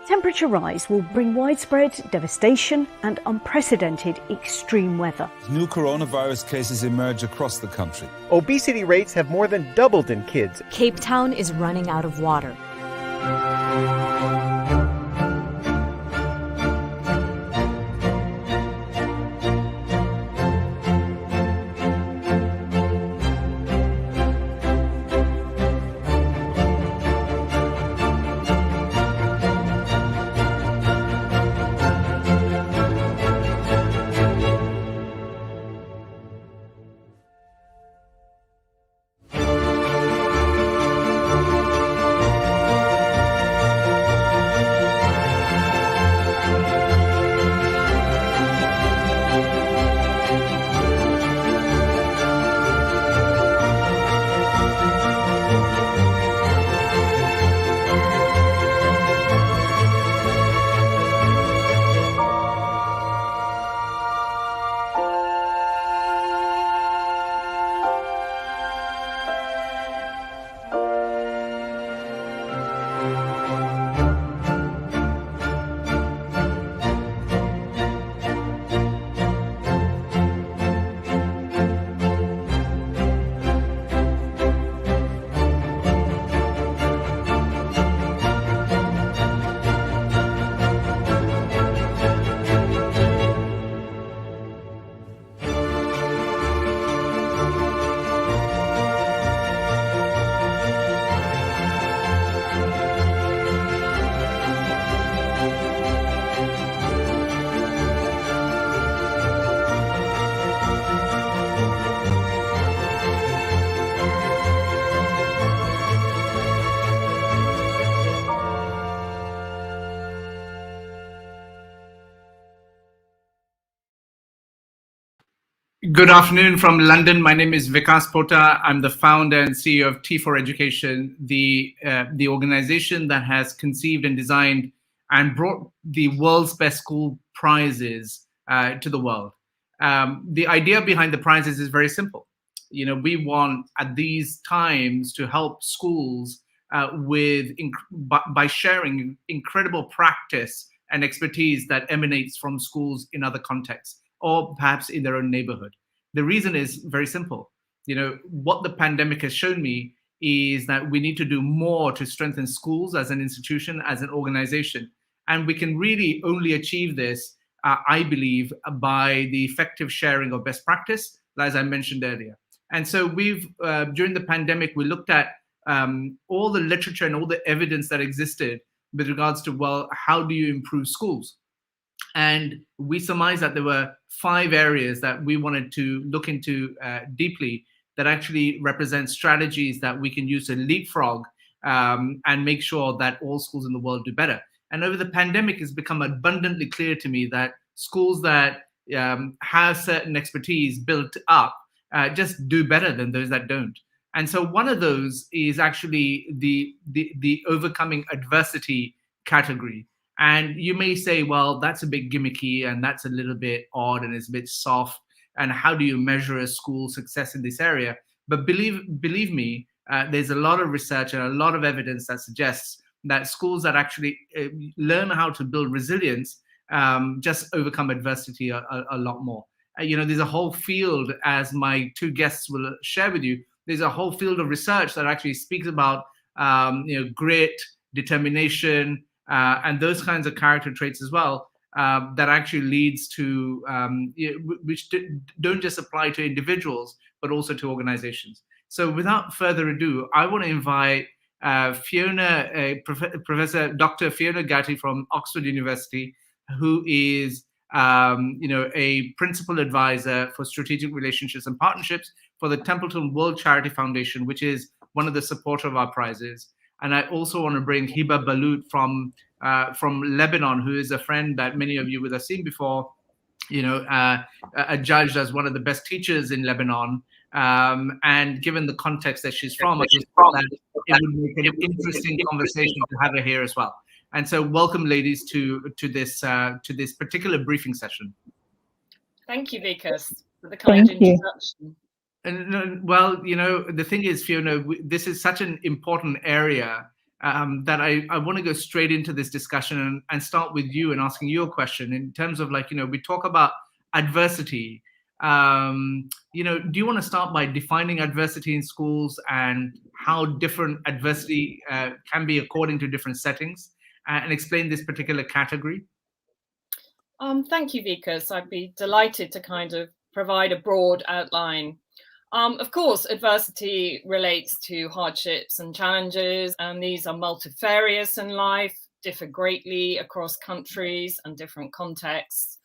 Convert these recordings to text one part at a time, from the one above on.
Temperature rise will bring widespread devastation and unprecedented extreme weather. New coronavirus cases emerge across the country. Obesity rates have more than doubled in kids. Cape Town is running out of water. Good afternoon from London. My name is Vikas Pota. I'm the founder and CEO of T4 Education, the organization that has conceived and designed and brought the world's best school prizes to the world. The idea behind the prizes is very simple. You know, we want at these times to help schools by sharing incredible practice and expertise that emanates from schools in other contexts, or perhaps in their own neighborhood. The reason is very simple. You know, what the pandemic has shown me is that we need to do more to strengthen schools as an institution, as an organization. And we can really only achieve this, I believe, by the effective sharing of best practice, as I mentioned earlier. And so we've, during the pandemic, we looked at all the literature and all the evidence that existed with regards to, well, how do you improve schools? And we surmised that there were 5 areas that we wanted to look into deeply that actually represent strategies that we can use to leapfrog and make sure that all schools in the world do better. And over the pandemic, it's become abundantly clear to me that schools that have certain expertise built up just do better than those that don't. And so one of those is actually the overcoming adversity category. And you may say, well, that's a bit gimmicky and that's a little bit odd and it's a bit soft. And how do you measure a school's success in this area? But believe me, there's a lot of research and a lot of evidence that suggests that schools that actually learn how to build resilience just overcome adversity a lot more. You know, there's a whole field, as my 2 guests will share with you, there's a whole field of research that actually speaks about grit, determination, and those kinds of character traits as well, that actually leads to, which don't just apply to individuals, but also to organizations. So without further ado, I want to invite Professor Dr. Fiona Gatti from Oxford University, who is a principal advisor for strategic relationships and partnerships for the Templeton World Charity Foundation, which is one of the supporters of our prizes. And I also want to bring Hiba Balut from Lebanon, who is a friend that many of you would have seen before, judged as one of the best teachers in Lebanon. And given the context that she's from, I just thought that it would make an interesting conversation to have her here as well. And so welcome, ladies, to this particular briefing session. Thank you, Vikas, for the kind introduction. And well, the thing is, Fiona, this is such an important area that I want to go straight into this discussion and start with you and asking you a question in terms of, like, we talk about adversity. Do you want to start by defining adversity in schools and how different adversity can be according to different settings, and explain this particular category? Thank you, Vikas. I'd be delighted to kind of provide a broad outline. Of course, adversity relates to hardships and challenges, and these are multifarious in life, differ greatly across countries and different contexts.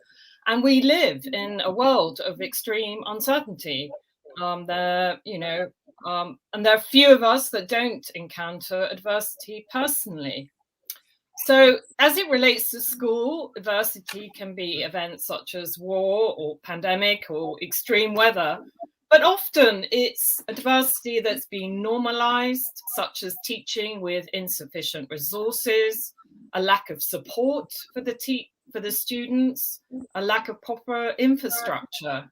And we live in a world of extreme uncertainty. And there are few of us that don't encounter adversity personally. So, as it relates to school, adversity can be events such as war or pandemic or extreme weather, but often it's adversity that's been normalized, such as teaching with insufficient resources, a lack of support for the students, a lack of proper infrastructure.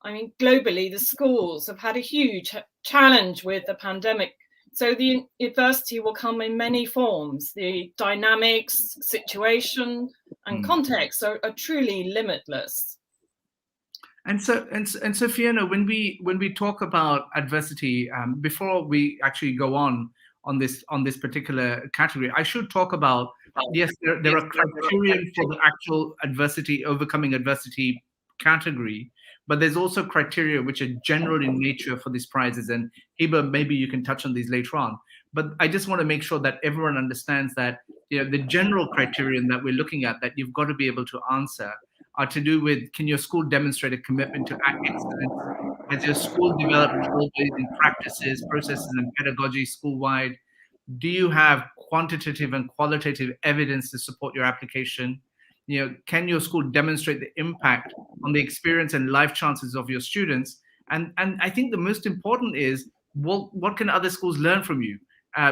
I mean, globally, the schools have had a huge challenge with the pandemic. So the adversity will come in many forms. The dynamics, situation, and context are truly limitless. And so Fiona, when we talk about adversity, before we actually go on this particular category, I should talk about, yes, there are criterion for the actual adversity, overcoming adversity category, but there's also criteria which are general in nature for these prizes. And Hiba, maybe you can touch on these later on. But I just want to make sure that everyone understands that the general criterion that we're looking at, that you've got to be able to answer, are to do with, can your school demonstrate a commitment to excellence? Has your school developed role-based practices, processes, and pedagogy school-wide? Do you have quantitative and qualitative evidence to support your application? Can your school demonstrate the impact on the experience and life chances of your students? And I think the most important is, what can other schools learn from you?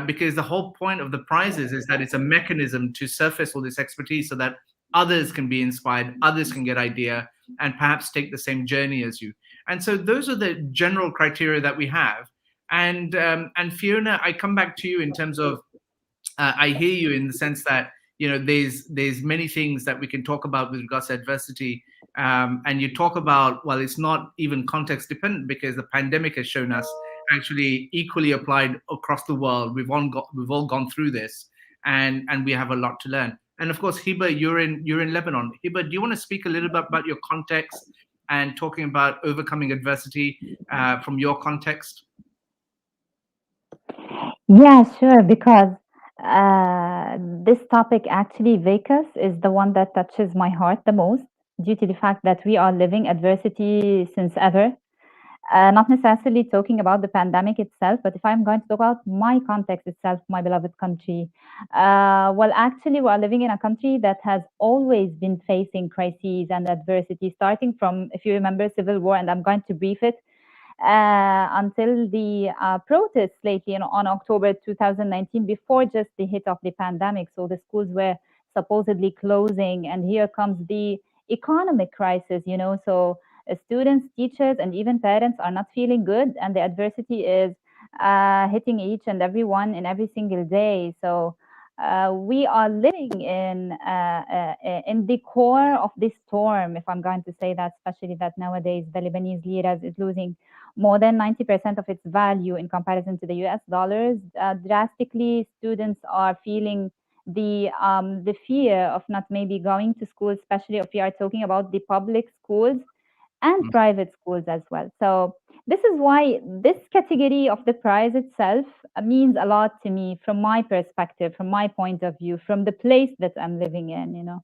Because the whole point of the prizes is that it's a mechanism to surface all this expertise so that others can be inspired, others can get idea, and perhaps take the same journey as you. And so those are the general criteria that we have. And Fiona, I come back to you in terms of, I hear you in the sense that there's many things that we can talk about with regards to adversity, and you talk about, well, it's not even context dependent, because the pandemic has shown us actually equally applied across the world. We've all gone through this, and we have a lot to learn. And of course, Hiba, you're in Lebanon. Hiba, do you want to speak a little bit about your context and talking about overcoming adversity from your context? Yeah, sure, because this topic actually, Vekas, is the one that touches my heart the most, due to the fact that we are living adversity since ever. Not necessarily talking about the pandemic itself, but if I'm going to talk about my context itself, my beloved country, well, actually, we are living in a country that has always been facing crises and adversity, starting from, if you remember, civil war, and I'm going to brief it, until the protests lately on October 2019, before just the hit of the pandemic. So the schools were supposedly closing, and here comes the economic crisis, so students, teachers, and even parents are not feeling good, and the adversity is hitting each and every one in every single day. So we are living in the core of this storm, if I'm going to say that, especially that nowadays the Lebanese lira is losing more than 90% of its value in comparison to the US dollars. Drastically, students are feeling the fear of not maybe going to school, especially if we are talking about the public schools and private schools as well. So this is why this category of the prize itself means a lot to me, from my perspective, from my point of view, from the place that I'm living in.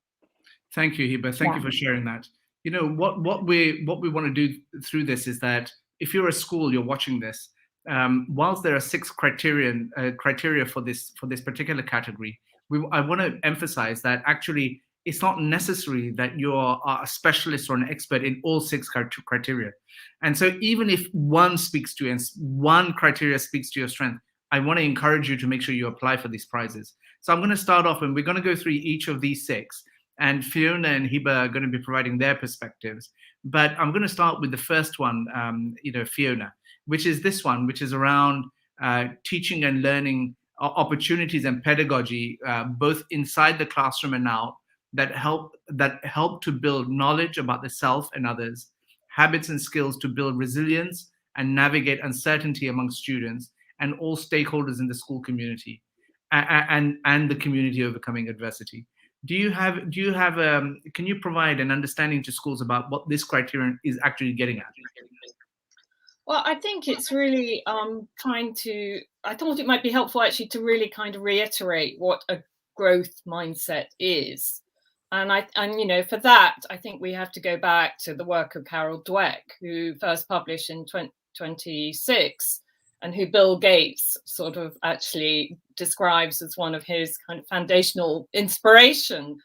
Thank you, Hiba. Thank you for sharing that. What we want to do through this is that, if you're a school, you're watching this, whilst there are 6 criteria for this particular category, I want to emphasize that actually it's not necessary that you're a specialist or an expert in all 6 criteria. And so even if one speaks to you and one criteria speaks to your strength, I want to encourage you to make sure you apply for these prizes. So I'm going to start off, and we're going to go through each of these 6. And Fiona and Hiba are going to be providing their perspectives. But I'm going to start with the first one, Fiona, which is this one, which is around teaching and learning opportunities and pedagogy, both inside the classroom and out, that help to build knowledge about the self and others, habits and skills to build resilience and navigate uncertainty among students and all stakeholders in the school community, and the community overcoming adversity. Can you provide an understanding to schools about what this criterion is actually getting at? Well, I think it's really I thought it might be helpful actually to really kind of reiterate what a growth mindset is. And for that, I think we have to go back to the work of Carol Dweck, who first published in 2026, and who Bill Gates sort of actually describes as one of his kind of foundational inspiration.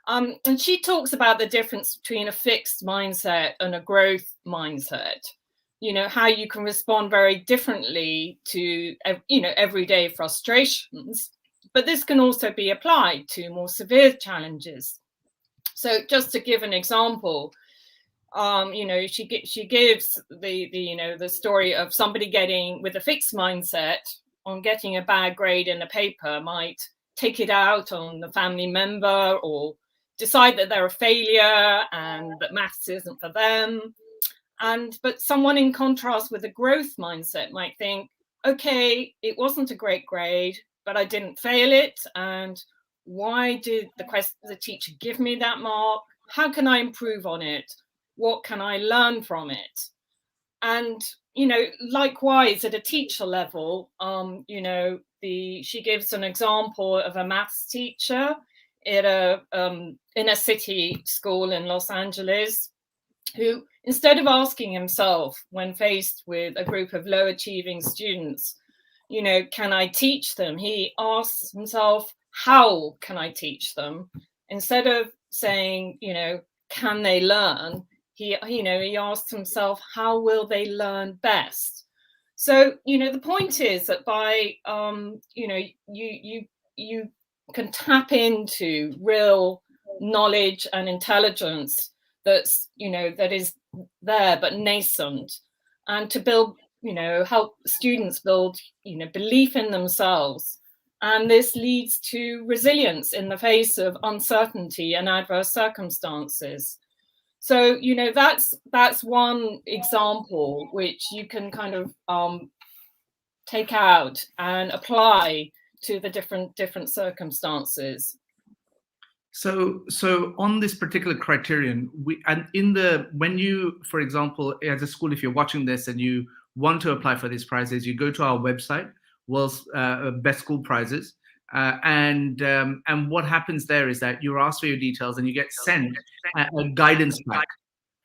And she talks about the difference between a fixed mindset and a growth mindset. How you can respond very differently to, everyday frustrations, but this can also be applied to more severe challenges. So just to give an example, she gives the story of somebody getting with a fixed mindset on getting a bad grade in a paper might take it out on the family member or decide that they're a failure and that maths isn't for them. But someone in contrast with a growth mindset might think, okay, it wasn't a great grade, but I didn't fail it. And why did the teacher give me that mark? How can I improve on it? What can I learn from it? And, likewise at a teacher level, she gives an example of a maths teacher in a city school in Los Angeles, who, instead of asking himself when faced with a group of low achieving students, can I teach them? He asks himself, how can I teach them? Instead of saying, can they learn? He asks himself, how will they learn best? So, the point is that by, you can tap into real knowledge and intelligence that is there but nascent, and to build, help students build, belief in themselves. And this leads to resilience in the face of uncertainty and adverse circumstances. So, that's one example which you can kind of take out and apply to the different circumstances. So on this particular criterion, when you, for example, as a school, if you're watching this and you want to apply for these prizes, you go to our website, World's Best School Prizes, and what happens there is that you're asked for your details and you get sent a guidance pack.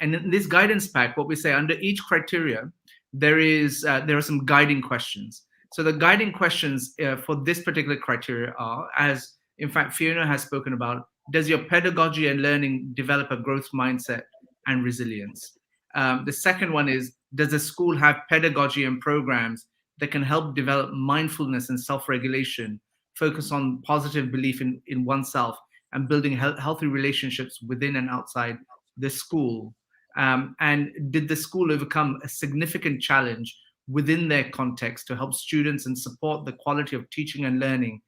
And in this guidance pack, what we say under each criteria, there are some guiding questions. So the guiding questions for this particular criteria are, as in fact Fiona has spoken about, does your pedagogy and learning develop a growth mindset and resilience? The second one is, does the school have pedagogy and programs that can help develop mindfulness and self-regulation, focus on positive belief in oneself, and building healthy relationships within and outside the school? And did the school overcome a significant challenge within their context to help students and support the quality of teaching and learning,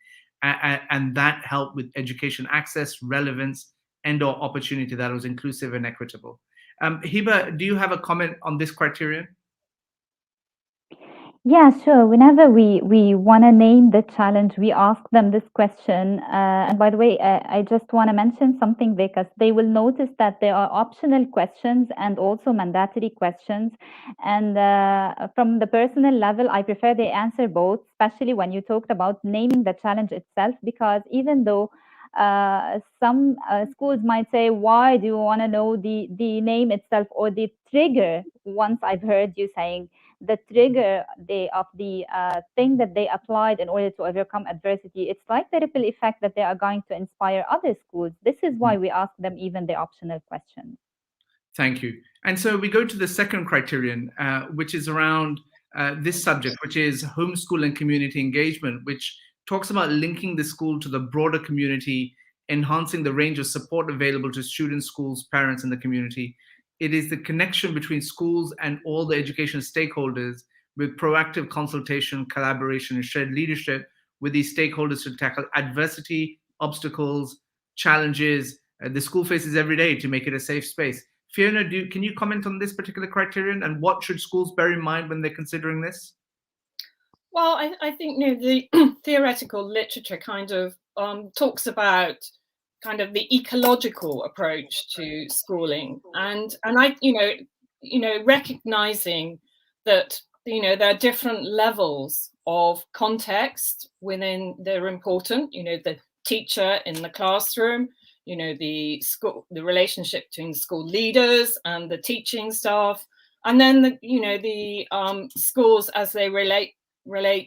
and that helped with education access, relevance, and/or opportunity that was inclusive and equitable? Hiba, do you have a comment on this criterion? Yeah, sure. Whenever we want to name the challenge, we ask them this question. And by the way, I just want to mention something, because they will notice that there are optional questions and also mandatory questions. And from the personal level, I prefer they answer both, especially when you talked about naming the challenge itself, because even though some schools might say, why do you want to know the name itself or the trigger? Once I've heard you saying the trigger of the thing that they applied in order to overcome adversity, it's like the ripple effect that they are going to inspire other schools. This is why we ask them even the optional questions. Thank you. And so we go to the second criterion, which is around this subject, which is homeschool and community engagement, which talks about linking the school to the broader community, enhancing the range of support available to students, schools, parents, and the community. It is the connection between schools and all the education stakeholders with proactive consultation, collaboration, and shared leadership, with these stakeholders to tackle adversity, obstacles, challenges the school faces every day to make it a safe space. Fiona, can you comment on this particular criterion, and what should schools bear in mind when they're considering this? Well, I think the theoretical literature kind of talks about kind of the ecological approach to schooling, and I recognizing that there are different levels of context within they're important. The teacher in the classroom, the relationship between school leaders and the teaching staff, and then the schools as they relate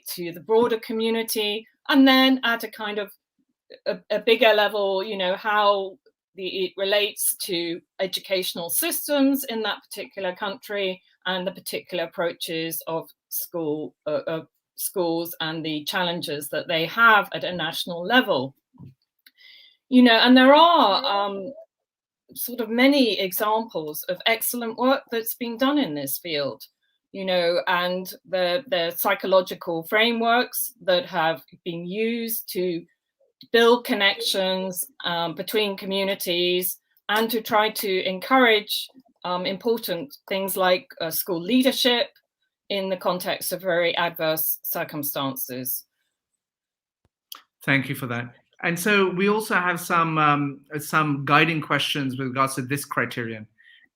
to the broader community, and then at a kind of a bigger level, how it relates to educational systems in that particular country and the particular approaches of schools and the challenges that they have at a national level. And there are sort of many examples of excellent work that's been done in this field, and the psychological frameworks that have been used to build connections between communities and to try to encourage important things like school leadership in the context of very adverse circumstances. Thank you for that. And so we also have some guiding questions with regards to this criterion.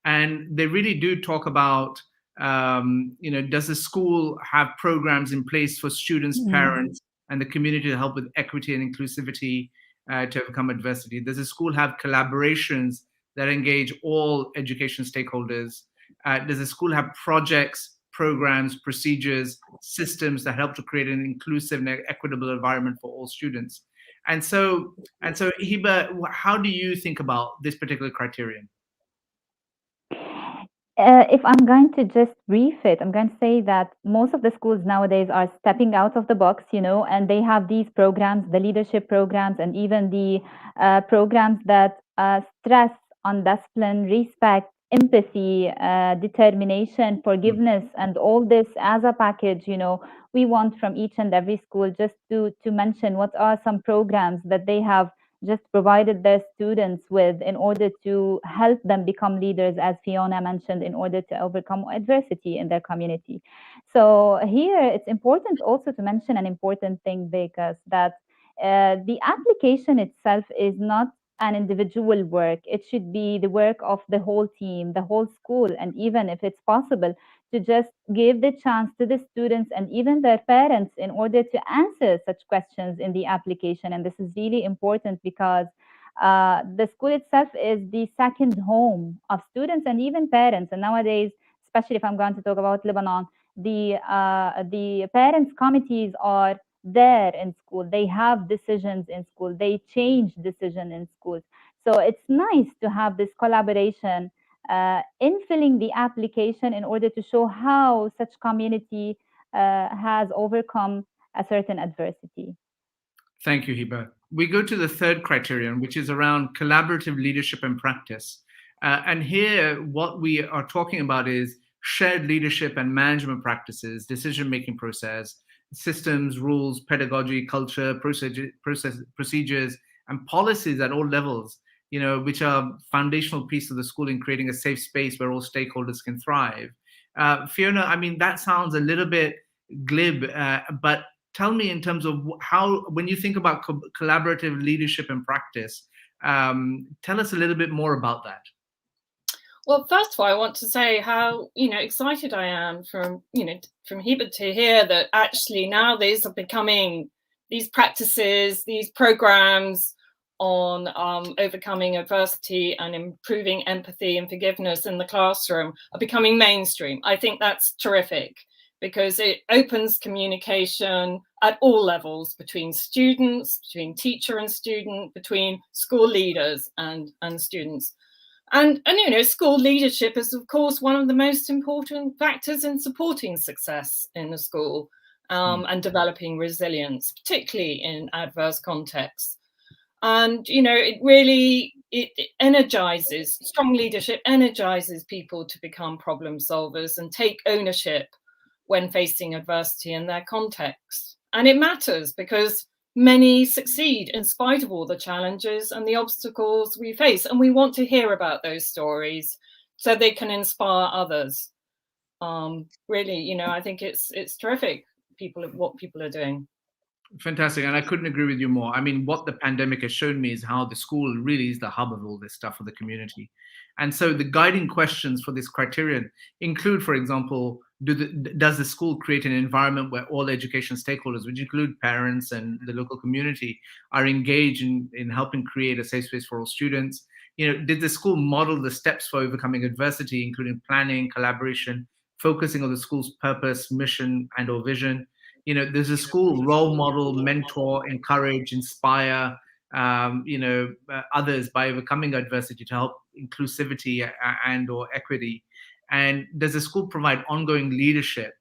And they really do talk about, does the school have programs in place for students, parents, and the community to help with equity and inclusivity to overcome adversity? Does the school have collaborations that engage all education stakeholders? Does the school have projects, programs, procedures, systems that help to create an inclusive and equitable environment for all students? And so Hiba, how do you think about this particular criterion? If I'm going to just brief it, I'm going to say that most of the schools nowadays are stepping out of the box, and they have these programs, the leadership programs, and even the programs that stress on discipline, respect, empathy, determination, forgiveness, and all this as a package. We want from each and every school just to mention what are some programs that they have just provided their students with in order to help them become leaders, as Fiona mentioned, in order to overcome adversity in their community. So here it's important also to mention an important thing, because that the application itself is not an individual work. It should be the work of the whole team, the whole school, and even if it's possible, to just give the chance to the students and even their parents in order to answer such questions in the application. And this is really important because the school itself is the second home of students and even parents. And nowadays, especially if I'm going to talk about Lebanon, the parents' committees are there in school. They have decisions in school. They change decision in schools. So it's nice to have this collaboration in filling the application in order to show how such community has overcome a certain adversity. Thank you, Hiba. We go to the third criterion, which is around collaborative leadership and practice. And here, what we are talking about is shared leadership and management practices, decision-making process, systems, rules, pedagogy, culture, procedures, and policies at all levels, which are foundational pieces of the school in creating a safe space where all stakeholders can thrive. Fiona, I mean, that sounds a little bit glib, but tell me, in terms of how, when you think about collaborative leadership and practice, tell us a little bit more about that. Well, first of all, I want to say how excited I am from Hiba to hear that actually now these are becoming, these practices, these programs on overcoming adversity and improving empathy and forgiveness in the classroom are becoming mainstream. I think that's terrific, because it opens communication at all levels between students, between teacher and student, between school leaders and students. And school leadership is, of course, one of the most important factors in supporting success in the school and developing resilience, particularly in adverse contexts. And, it energizes, strong leadership energizes people to become problem solvers and take ownership when facing adversity in their context. And it matters because many succeed in spite of all the challenges and the obstacles we face. And we want to hear about those stories so they can inspire others. Really, you know, I think it's terrific what people are doing. Fantastic. And I couldn't agree with you more. I mean, what the pandemic has shown me is how the school really is the hub of all this stuff for the community. And so the guiding questions for this criterion include, for example, does the school create an environment where all education stakeholders, which include parents and the local community, are engaged in helping create a safe space for all students? You know, did the school model the steps for overcoming adversity, including planning, collaboration, focusing on the school's purpose, mission, and or vision? You know, there's a school role model, mentor, encourage, inspire, others by overcoming adversity to help inclusivity and or equity. And does the school provide ongoing leadership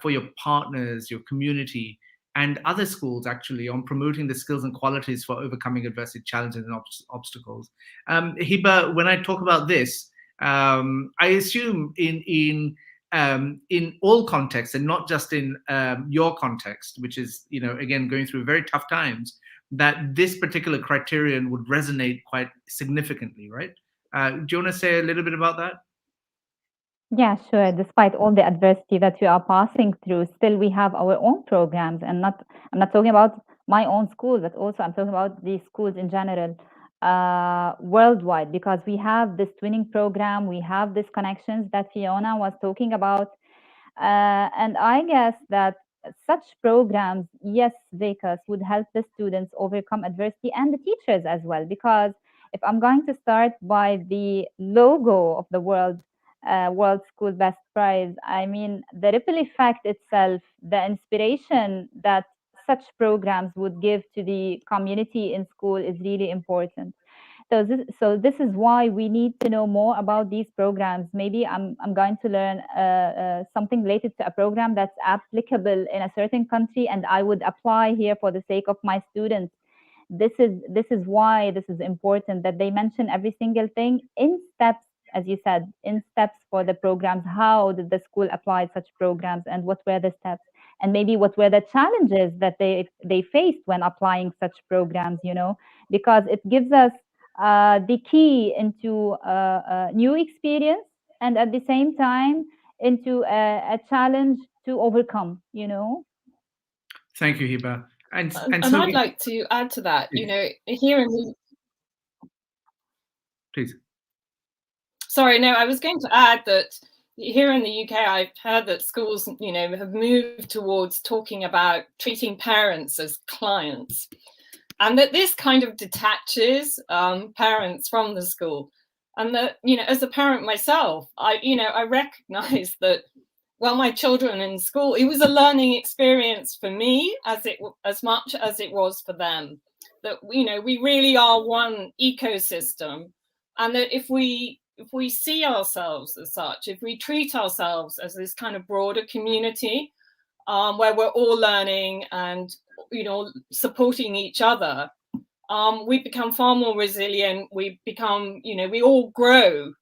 for your partners, your community, and other schools actually on promoting the skills and qualities for overcoming adversity, challenges, and obstacles? Hiba, when I talk about this, I assume in all contexts and not just in your context, which is, you know, again, going through very tough times, that this particular criterion would resonate quite significantly, right? Do you want to say a little bit about that? Yeah, sure. Despite all the adversity that we are passing through, still we have our own programs, and I'm not talking about my own school, but also I'm talking about the schools in general, worldwide, because we have this twinning program, we have these connections that Fiona was talking about, and I guess that such programs, yes, Vekas, would help the students overcome adversity and the teachers as well, because if I'm going to start by the logo of the World School Best Prize, I mean, the ripple effect itself, the inspiration that such programs would give to the community in school is really important. So this is why we need to know more about these programs. Maybe I'm going to learn something related to a program that's applicable in a certain country, and I would apply here for the sake of my students. This is why this is important, that they mention every single thing in steps, as you said, in steps for the programs. How did the school apply such programs, and what were the steps, and maybe what were the challenges that they faced when applying such programs, you know, because it gives us the key into a new experience, and at the same time into a challenge to overcome, you know. Thank you, Hiba. And so I'd like to add to that, you know, here in the... Please. Sorry, no, I was going to add that here in the UK, I've heard that schools, you know, have moved towards talking about treating parents as clients, and that this kind of detaches parents from the school. And that, you know, as a parent myself, I recognize that, well, my children in school, it was a learning experience for me as much as it was for them. That, you know, we really are one ecosystem, and that if we see ourselves as such, if we treat ourselves as this kind of broader community, where we're all learning and, you know, supporting each other, we become far more resilient. We become, you know, we all grow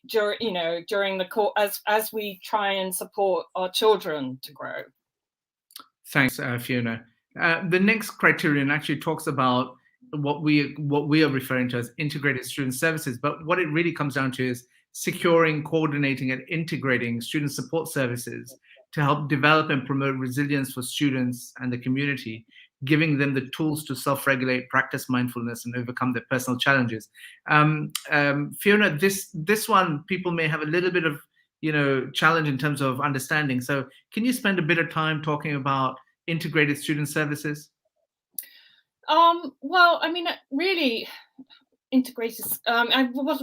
during the course as we try and support our children to grow. Thanks, Fiona. The next criterion actually talks about what we are referring to as integrated student services, but what it really comes down to is securing, coordinating, and integrating student support services to help develop and promote resilience for students and the community, giving them the tools to self-regulate, practice mindfulness, and overcome their personal challenges. Fiona, this one, people may have a little bit of, you know, challenge in terms of understanding. So can you spend a bit of time talking about integrated student services? Well, I mean, really integrated, what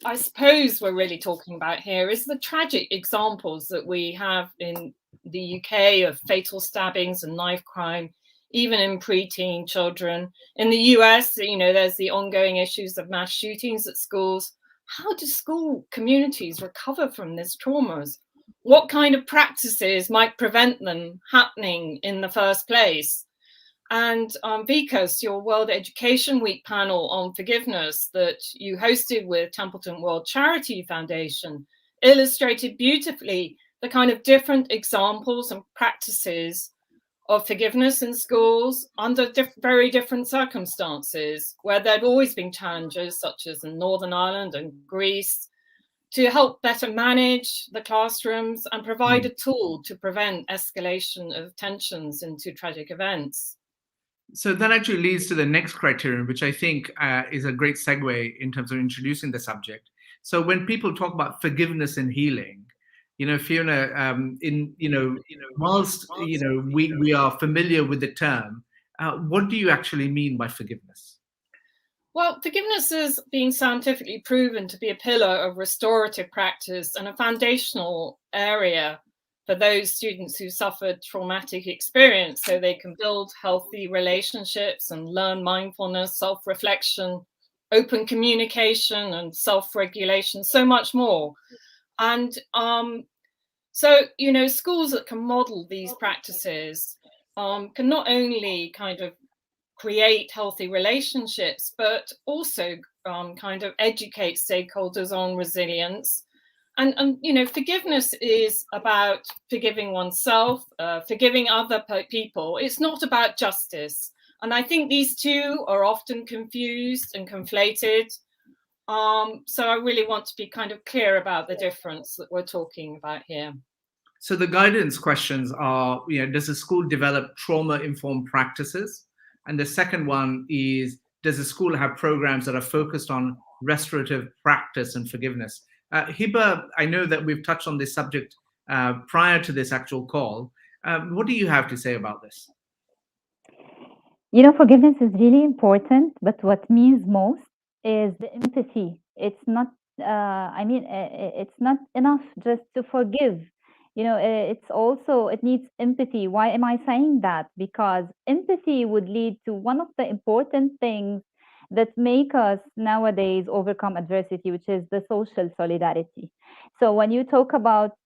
I suppose we're really talking about here is the tragic examples that we have in the UK of fatal stabbings and knife crime, even in preteen children. In the US, you know, there's the ongoing issues of mass shootings at schools. How do school communities recover from these traumas? What kind of practices might prevent them happening in the first place? And Vikas, your World Education Week panel on forgiveness that you hosted with Templeton World Charity Foundation illustrated beautifully the kind of different examples and practices of forgiveness in schools under very different circumstances, where there'd always been challenges, such as in Northern Ireland and Greece, to help better manage the classrooms and provide a tool to prevent escalation of tensions into tragic events. So that actually leads to the next criterion, which I think is a great segue in terms of introducing the subject. So when people talk about forgiveness and healing, Fiona, whilst we are familiar with the term, what do you actually mean by forgiveness? Well, forgiveness is being scientifically proven to be a pillar of restorative practice and a foundational area for those students who suffered traumatic experience, so they can build healthy relationships and learn mindfulness, self-reflection, open communication and self-regulation, so much more. And so, schools that can model these practices can not only kind of create healthy relationships, but also kind of educate stakeholders on resilience. And forgiveness is about forgiving oneself, forgiving other people. It's not about justice. And I think these two are often confused and conflated. So I really want to be kind of clear about the difference that we're talking about here. So the guidance questions are, does the school develop trauma-informed practices? And the second one is, does the school have programs that are focused on restorative practice and forgiveness? Hiba, I know that we've touched on this subject prior to this actual call. What do you have to say about this? Forgiveness is really important, but what means most is the empathy. It's not, it's not enough just to forgive. It needs empathy. Why am I saying that? Because empathy would lead to one of the important things that make us nowadays overcome adversity, which is the social solidarity. So when you talk about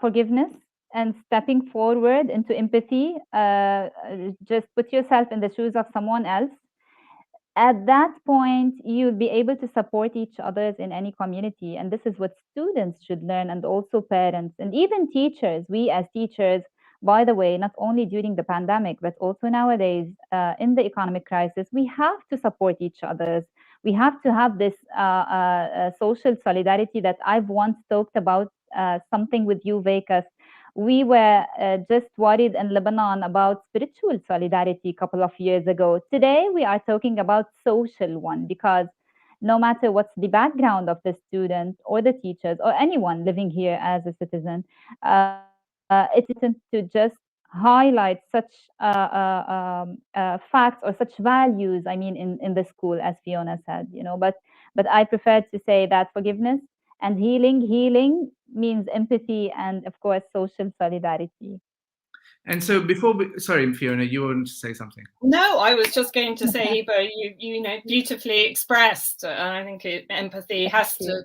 forgiveness and stepping forward into empathy, just put yourself in the shoes of someone else. At that point, you'll be able to support each other in any community. And this is what students should learn, and also parents and even teachers. We as teachers, by the way, not only during the pandemic, but also nowadays in the economic crisis, we have to support each other. We have to have this social solidarity that I've once talked about something with you, Vekas. We were just worried in Lebanon about spiritual solidarity a couple of years ago. Today, we are talking about social one, because no matter what's the background of the student or the teachers or anyone living here as a citizen, it's important to just highlight such facts or such values, in the school, as Fiona said, but I prefer to say that forgiveness and healing means empathy and, of course, social solidarity. And so sorry, Fiona, you wanted to say something. No, I was just going to say, but you beautifully expressed. I think empathy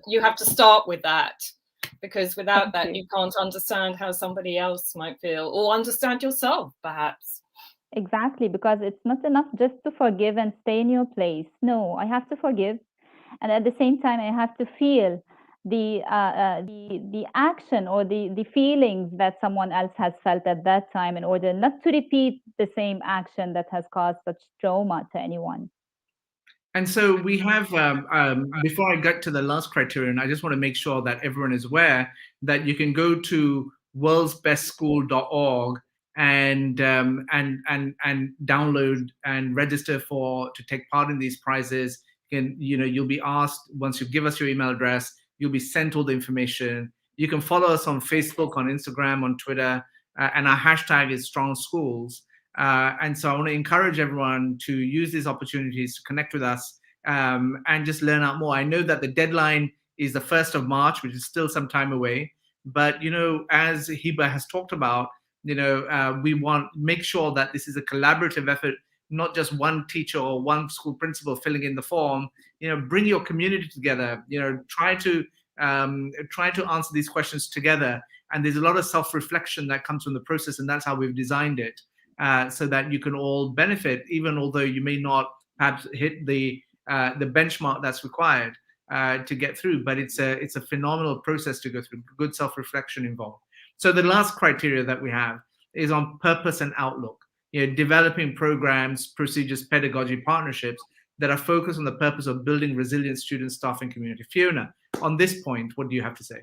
you have to start with that, because without that, you can't understand how somebody else might feel, or understand yourself, perhaps. Exactly, because it's not enough just to forgive and stay in your place. No, I have to forgive, and at the same time, I have to feel the action or the feelings that someone else has felt at that time, in order not to repeat the same action that has caused such trauma to anyone. And so we have, before I get to the last criterion, I just want to make sure that everyone is aware that you can go to worldsbestschool.org and download and register to take part in these prizes. You'll be asked, once you give us your email address, you'll be sent all the information. You can follow us on Facebook, on Instagram, on Twitter, and our hashtag is Strong Schools. And so I want to encourage everyone to use these opportunities to connect with us and just learn out more. I know that the deadline is the 1st of March, which is still some time away. But, as Hiba has talked about, we want to make sure that this is a collaborative effort, not just one teacher or one school principal filling in the form. Bring your community together. Try to answer these questions together. And there's a lot of self-reflection that comes from the process, and that's how we've designed it, so that you can all benefit, even although you may not perhaps hit the benchmark that's required to get through. But it's a phenomenal process to go through. Good self-reflection involved. So the last criteria that we have is on purpose and outlook. developing programs, procedures, pedagogy, partnerships that are focused on the purpose of building resilient student, staff, and community. Fiona, on this point, what do you have to say?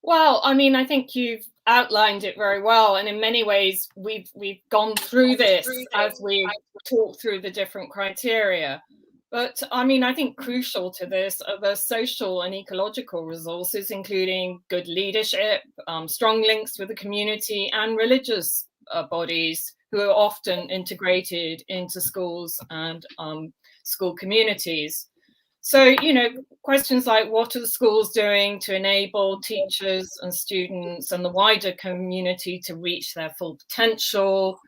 Well, I mean, I think you've outlined it very well, and in many ways, we've gone through this as we talked through the different criteria. But I mean, I think crucial to this are the social and ecological resources, including good leadership, strong links with the community, and religious bodies who are often integrated into schools and school communities. So, questions like what are the schools doing to enable teachers and students and the wider community to reach their full potential?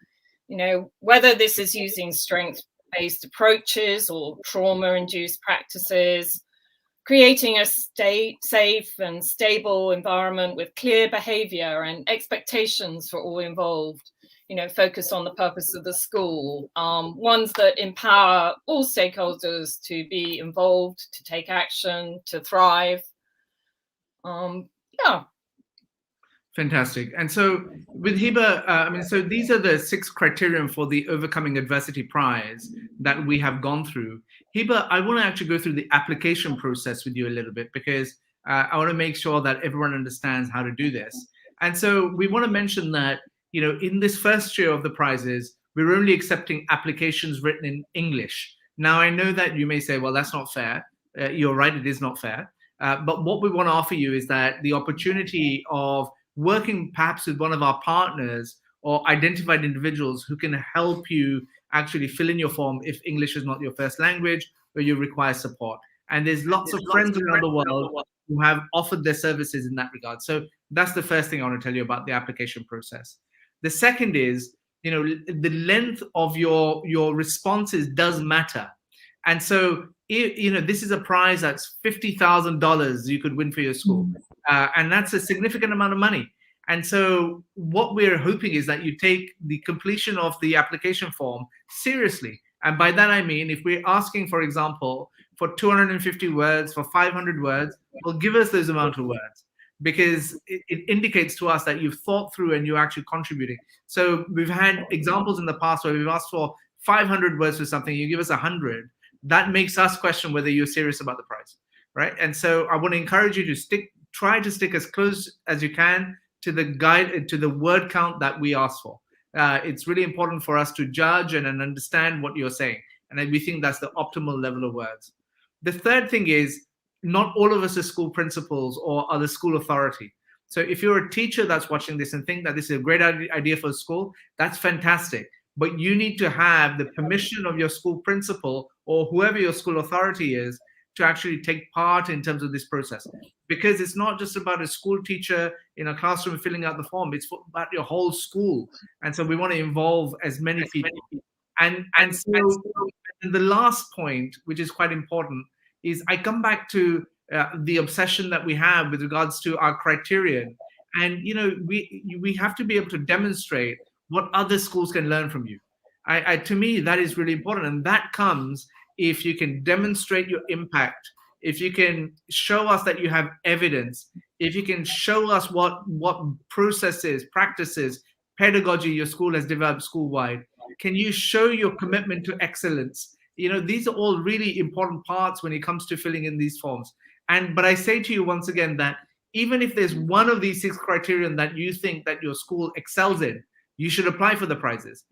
Whether this is using strength-based approaches or trauma-induced practices, creating a safe and stable environment with clear behavior and expectations for all involved. Focus on the purpose of the school, ones that empower all stakeholders to be involved, to take action, to thrive. Yeah. Fantastic. And so with Hiba, so these are the 6 criterion for the Overcoming Adversity Prize that we have gone through. Hiba, I want to actually go through the application process with you a little bit, because I want to make sure that everyone understands how to do this. And so we want to mention that, in this first year of the prizes, we're only accepting applications written in English. Now, I know that you may say, well, that's not fair. You're right, it is not fair. But what we want to offer you is that the opportunity of working perhaps with one of our partners or identified individuals who can help you actually fill in your form if English is not your first language or you require support. And there's lots of friends around the world who have offered their services in that regard. So that's the first thing I want to tell you about the application process. The second is, the length of your responses does matter. And so, this is a prize that's $50,000 you could win for your school. And that's a significant amount of money. And so what we're hoping is that you take the completion of the application form seriously. And by that, I mean, if we're asking, for example, for 250 words, for 500 words, well, give us those amount of words, because it indicates to us that you've thought through and you're actually contributing. So we've had examples in the past where we've asked for 500 words for something, you give us 100. That makes us question whether you're serious about the prize, right? And so I want to encourage you to try to stick as close as you can to the word count that we ask for. It's really important for us to judge and understand what you're saying. And we think that's the optimal level of words. The third thing is, not all of us are school principals or are the school authority. So if you're a teacher that's watching this and think that this is a great idea for a school, that's fantastic. But you need to have the permission of your school principal or whoever your school authority is to actually take part in terms of this process. Because it's not just about a school teacher in a classroom filling out the form, it's about your whole school. And so we want to involve as many people. And so the last point, which is quite important, is I come back to the obsession that we have with regards to our criterion. And, we have to be able to demonstrate what other schools can learn from you. To me, that is really important. And that comes if you can demonstrate your impact, if you can show us that you have evidence, if you can show us what processes, practices, pedagogy your school has developed school-wide. Can you show your commitment to excellence? These are all really important parts when it comes to filling in these forms. But I say to you once again that even if there's one of these 6 criterion that you think that your school excels in, you should apply for the prizes.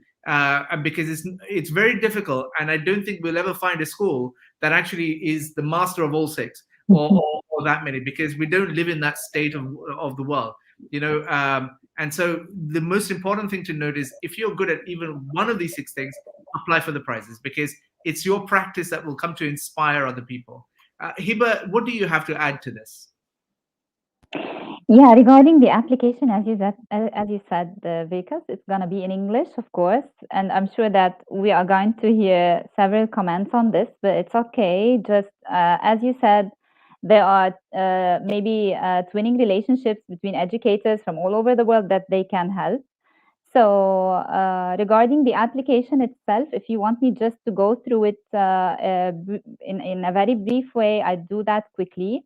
Because it's very difficult, and I don't think we'll ever find a school that actually is the master of all 6 or that many, because we don't live in that state of the world, and so the most important thing to note is, if you're good at even one of these 6 things, apply for the prizes, because it's your practice that will come to inspire other people. Hiba, what do you have to add to this? Yeah, regarding the application, as you said, Vikas, it's going to be in English, of course, and I'm sure that we are going to hear several comments on this, but it's okay. Just as you said, there are maybe twinning relationships between educators from all over the world that they can help. So regarding the application itself, if you want me just to go through it in a very brief way, I do that quickly.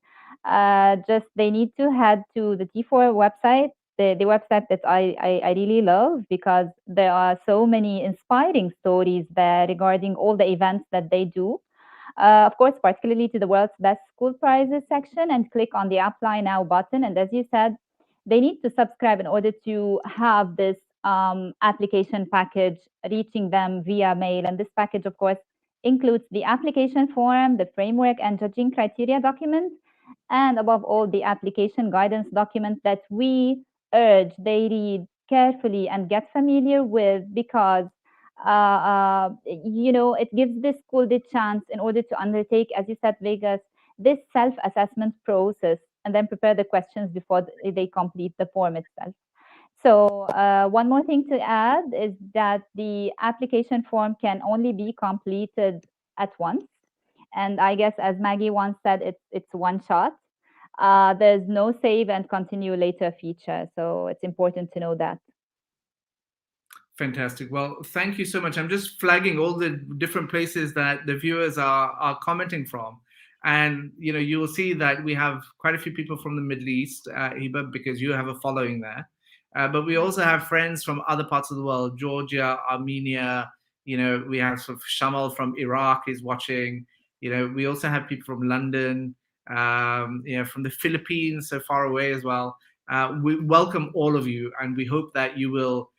Just they need to head to the T4 website, the website that I really love, because there are so many inspiring stories there regarding all the events that they do. Of course, particularly to the World's Best School Prizes section, and click on the Apply Now button. And as you said, they need to subscribe in order to have this application package reaching them via mail. And this package, of course, includes the application form, the framework and judging criteria document, and above all, the application guidance document that we urge they read carefully and get familiar with, because it gives the school the chance in order to undertake, as you said, Vegas, this self-assessment process, and then prepare the questions before they complete the form itself. So one more thing to add is that the application form can only be completed at once. And I guess, as Maggie once said, it's one shot. There's no save and continue later feature. So it's important to know that. Fantastic. Well, thank you so much. I'm just flagging all the different places that the viewers are commenting from. And you will see that we have quite a few people from the Middle East, Hiba, because you have a following there. But we also have friends from other parts of the world: Georgia, Armenia. We have sort of Shamal from Iraq is watching. We also have people from London, from the Philippines, so far away as well. We welcome all of you, and we hope that you will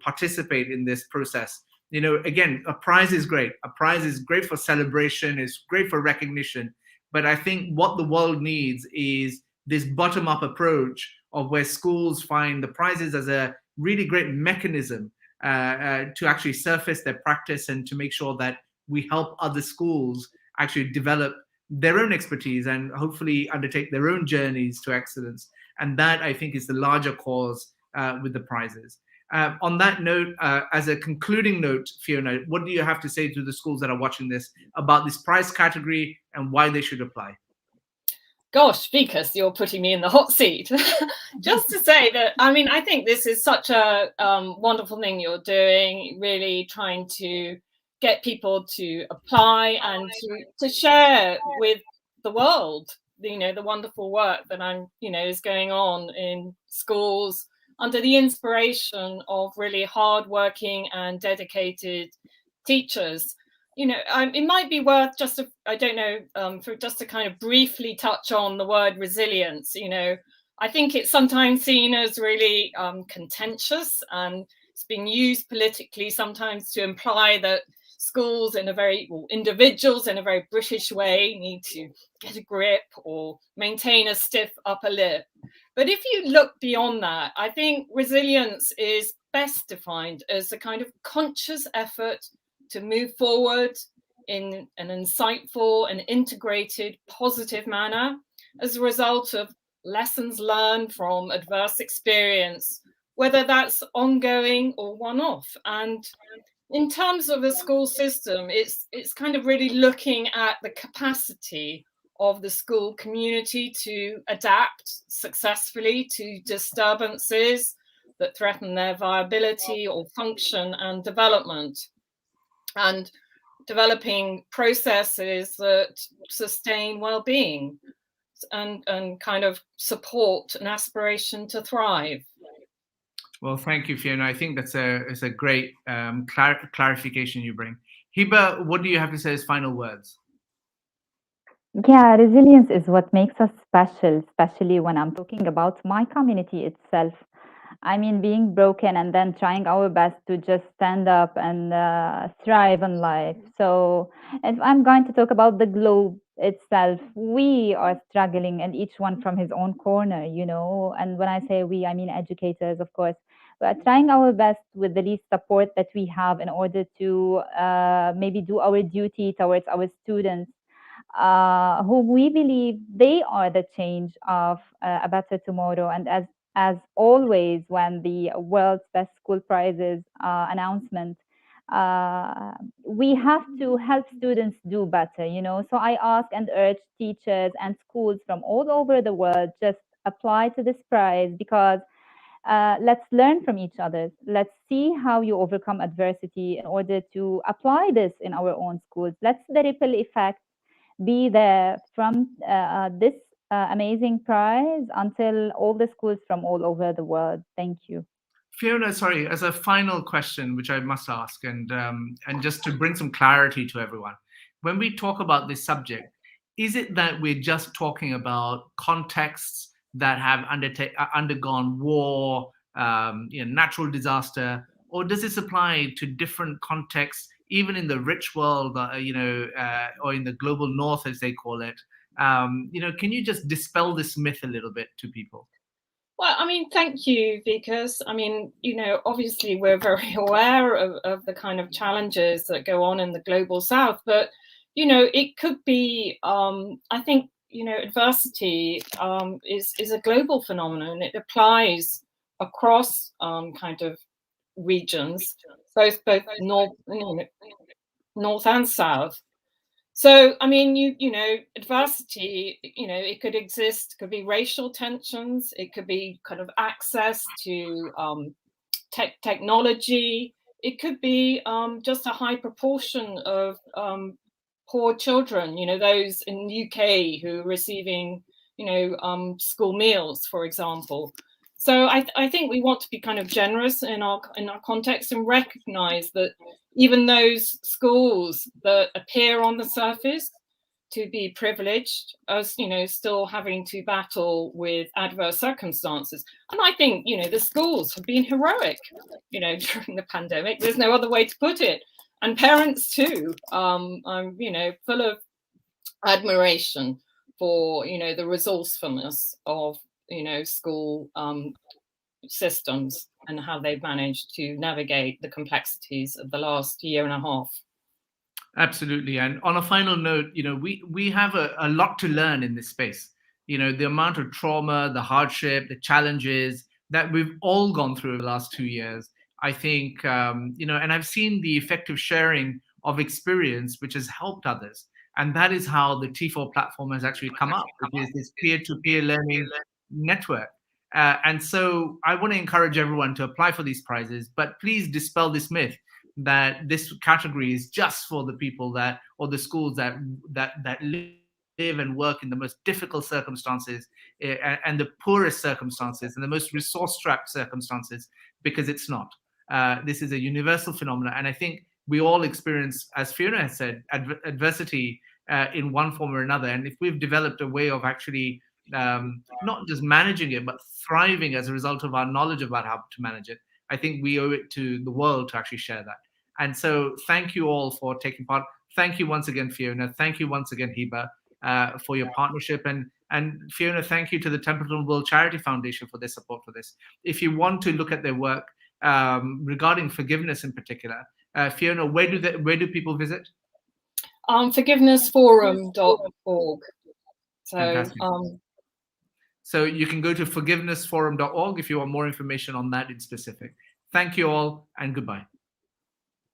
participate in this process. Again, a prize is great. A prize is great for celebration. It's great for recognition. But I think what the world needs is this bottom-up approach of where schools find the prizes as a really great mechanism to actually surface their practice and to make sure that we help other schools actually develop their own expertise and hopefully undertake their own journeys to excellence. And that, I think, is the larger cause with the prizes. On that note, as a concluding note, Fiona, what do you have to say to the schools that are watching this about this prize category and why they should apply? Gosh, Vikas, you're putting me in the hot seat. Just to say that, I think this is such a wonderful thing you're doing, really trying to get people to apply and to share with the world, the wonderful work that is going on in schools under the inspiration of really hardworking and dedicated teachers. It might be worth just to kind of briefly touch on the word resilience. I think it's sometimes seen as really contentious, and it's been used politically sometimes to imply that schools individuals in a very British way need to get a grip or maintain a stiff upper lip. But if you look beyond that, I think resilience is best defined as a kind of conscious effort to move forward in an insightful and integrated positive manner as a result of lessons learned from adverse experience, whether that's ongoing or one-off. And in terms of a school system, it's kind of really looking at the capacity of the school community to adapt successfully to disturbances that threaten their viability or function and development, and developing processes that sustain well-being and kind of support an aspiration to thrive. Well, thank you, Fiona. I think that's a great clarification you bring. Hiba, what do you have to say as final words? Yeah, resilience is what makes us special, especially when I'm talking about my community itself. Being broken and then trying our best to just stand up and thrive in life. So, if I'm going to talk about the globe itself, we are struggling, and each one from his own corner, And when I say we, I mean educators, of course. We are trying our best with the least support that we have in order to maybe do our duty towards our students, who we believe they are the change of a better tomorrow. And as always, when the World's Best School Prizes announcement, we have to help students do better, So I ask and urge teachers and schools from all over the world, just apply to this prize, because let's learn from each other. Let's see how you overcome adversity in order to apply this in our own schools. Let's the ripple effect be there from this amazing prize until all the schools from all over the world. Thank you. Fiona, sorry, as a final question, which I must ask, and just to bring some clarity to everyone, when we talk about this subject, is it that we're just talking about contexts that have undergone war, natural disaster, or does this apply to different contexts, even in the rich world, or in the global north, as they call it? Can you just dispel this myth a little bit to people? Well, I mean, thank you, because I mean, obviously we're very aware of the kind of challenges that go on in the global south, but, it could be, I think, adversity is a global phenomenon. It applies across kind of regions, both north and south. So, I mean, adversity, it could exist, could be racial tensions, it could be kind of access to technology, it could be just a high proportion of poor children, those in the UK who are receiving, school meals, for example. So I think we want to be kind of generous in our context and recognize that even those schools that appear on the surface to be privileged are, still having to battle with adverse circumstances. And I think, the schools have been heroic, during the pandemic. There's no other way to put it. And parents too. I'm, full of admiration for, the resourcefulness of, school systems and how they've managed to navigate the complexities of the last year and a half. Absolutely. And on a final note, we have a lot to learn in this space. The amount of trauma, the hardship, the challenges that we've all gone through the last 2 years. I think, and I've seen the effective sharing of experience, which has helped others. And that is how the T4 platform has actually come up, which is this peer-to-peer learning network. And so I want to encourage everyone to apply for these prizes, but please dispel this myth that this category is just for the people or the schools that live and work in the most difficult circumstances and the poorest circumstances and the most resource-strapped circumstances, because it's not. This is a universal phenomenon, and I think we all experience, as Fiona has said, adversity in one form or another. And if we've developed a way of actually not just managing it, but thriving as a result of our knowledge about how to manage it, I think we owe it to the world to actually share that. And so thank you all for taking part. Thank you once again, Fiona. Thank you once again, Hiba, for your partnership. And Fiona, thank you to the Templeton World Charity Foundation for their support for this. If you want to look at their work regarding forgiveness in particular, Fiona, where do people visit? Forgivenessforum.org. Fantastic. So you can go to forgivenessforum.org if you want more information on that in specific. Thank you all, and goodbye.